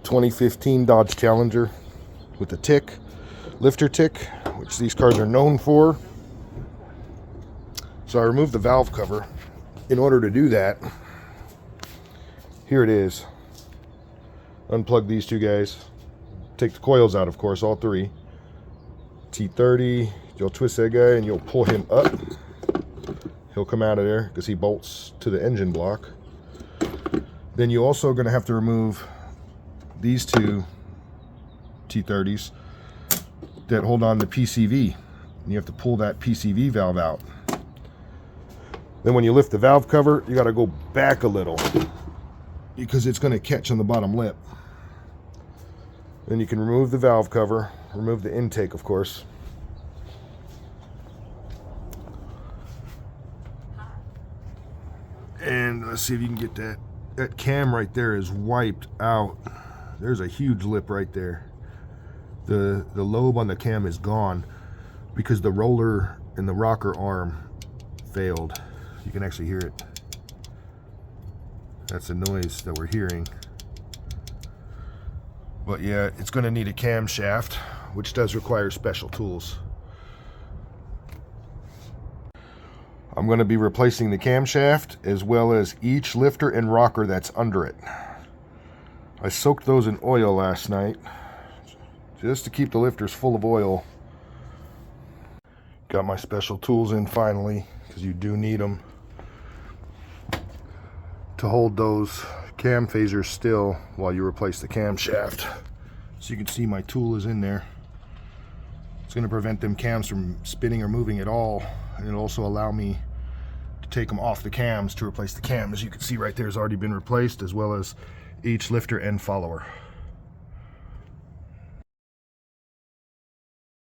2015 Dodge Challenger with the tick, lifter tick, which these cars are known for. So I removed the valve cover. In order to do that, here it is. Unplug these two guys. Take the coils out, of course, all three. T30, you'll twist that guy and you'll pull him up. He'll come out of there because he bolts to the engine block. Then you're also going to have to remove these two T30s that hold on to PCV. You have to pull that PCV valve out. Then when you lift the valve cover, you got to go back a little because it's going to catch on the bottom lip. Then you can remove the valve cover, remove the intake, of course. And let's see if you can get that. That cam right there is wiped out. There's a huge lip right there. The lobe on the cam is gone because the roller and the rocker arm failed. You can actually hear it. That's the noise that we're hearing. But yeah, it's going to need a camshaft, which does require special tools. I'm going to be replacing the camshaft as well as each lifter and rocker that's under it. I soaked those in oil last night just to keep the lifters full of oil. Got my special tools in finally, because you do need them to hold those cam phasers still while you replace the camshaft. So you can see my tool is in there. It's going to prevent them cams from spinning or moving at all, and it'll also allow me to take them off the cams to replace the cam. As you can see right there, has already been replaced, as well as each lifter and follower.